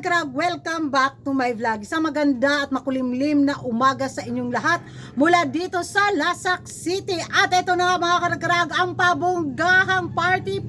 karag-karag, welcome back to my vlog. Isang maganda at makulimlim na umaga sa inyong lahat mula dito sa Lasak City. At ito na nga mga karag-karag, ang pabonggahang party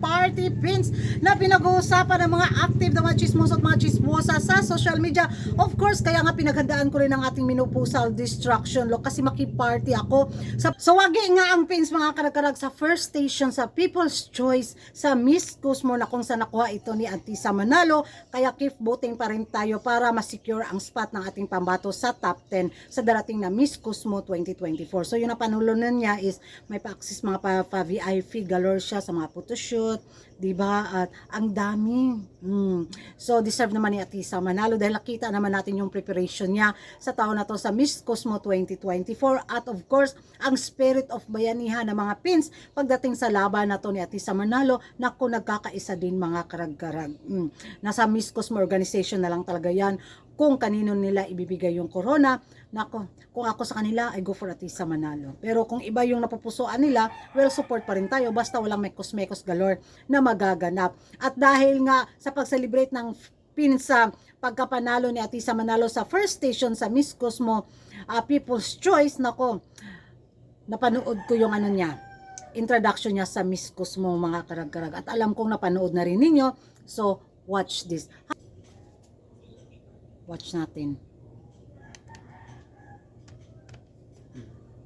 pins na pinag-uusapan ng mga active na mga chismoso at mga chismosa sa social media. Of course, kaya nga pinaghandaan ko rin ang ating menopausal distraction look kasi makiparty ako. So wagi nga ang pins mga karag-karag sa first station sa People's Choice sa Miss Cosmo na kung saan nakuha ito ni Atisa Manalo. Kaya keep voting pa rin tayo para ma-secure ang spot ng ating pambato sa top 10 sa darating na Miss Cosmo 2024. So yung napanulunan niya is may pa-access mga pa-VIP galore siya sa mga photoshoot, diba? At ang dami. So deserve naman ni Atisa Manalo dahil nakita naman natin yung preparation niya sa taon na to sa Miss Cosmo 2024 at of course ang spirit of bayanihan ng mga pins pagdating sa laban na to ni Atisa Manalo. Naku, nagkakaisa din mga karag-karag. Nasa Miss Cosmo organization na lang talaga yan kung kanino nila ibibigay yung corona. Nako, kung ako sa kanila, I go for Atisa Manalo. Pero kung iba yung napupusuan nila, well, support pa rin tayo. Basta walang mekos-mekos galore na magaganap. At dahil nga sa pag-celebrate ng pinsa pagkapanalo ni Atisa Manalo sa first station sa Miss Cosmo People's Choice, nako, napanood ko yung ano niya, introduction niya sa Miss Cosmo mga karag-karag. At alam kong napanood na rin ninyo. So, watch this. Watch natin.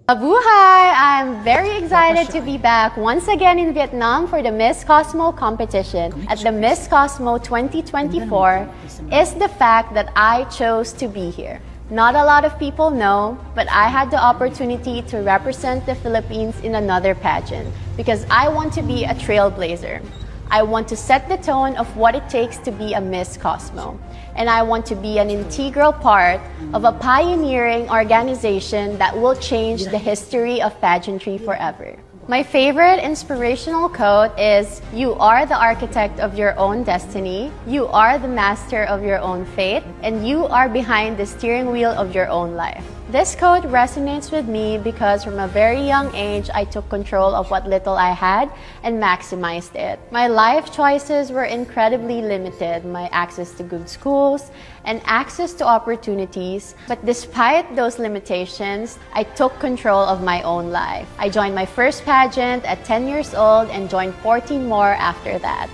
Mabuhay! I'm very excited to be back once again in Vietnam for the Miss Cosmo competition. At the Miss Cosmo 2024 is the fact that I chose to be here. Not a lot of people know, but I had the opportunity to represent the Philippines in another pageant because I want to be a trailblazer. I want to set the tone of what it takes to be a Miss Cosmo. And I want to be an integral part of a pioneering organization that will change the history of pageantry forever. My favorite inspirational quote is, "You are the architect of your own destiny, you are the master of your own fate, and you are behind the steering wheel of your own life." This quote resonates with me because from a very young age, I took control of what little I had and maximized it. My life choices were incredibly limited, my access to good schools and access to opportunities. But despite those limitations, I took control of my own life. I joined my first pageant at 10 years old and joined 14 more after that.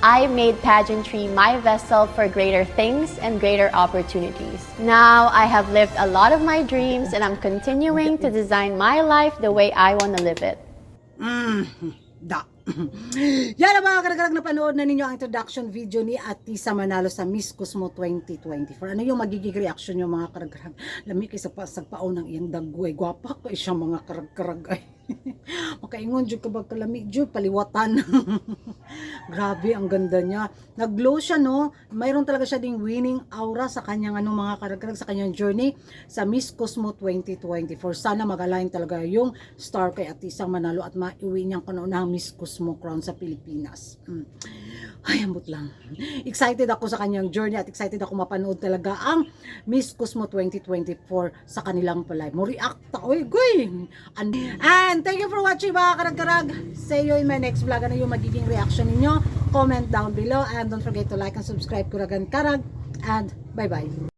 I made pageantry my vessel for greater things and greater opportunities. Now, I have lived a lot of my dreams and I'm continuing to design my life the way I want to live it. Yan ang mga karag-karag na panood na ninyo ang introduction video ni Atisa Manalo sa Miss Cosmo 2024. Ano yung magiging reaction nyo mga karag-karag? Lami kayo sa sagpaon ng iyang dagway. Gwapa ko siya mga karag-karag ay. Makaingon dyan ka ba kalami dyan, paliwatan. Grabe, ang ganda niya. Nag-glow siya, no? Mayroon talaga siya ding winning aura sa kanyang mga karag-karag, sa kanyang journey sa Miss Cosmo 2024. Sana mag-align talaga yung star kay Atisa Manalo at maiuwi niyang kanuunahang Miss Cosmo crown sa Pilipinas. Ay, ambot lang. Excited ako sa kanyang journey at excited ako mapanood talaga ang Miss Cosmo 2024 sa kanilang palay. Mo react ta, oy, goy! And thank you for watching mga karag-karag. See you in my next vlog. Ano yung magiging reaction ninyo? Comment down below and don't forget to like and subscribe Kuragan Karag. And bye-bye.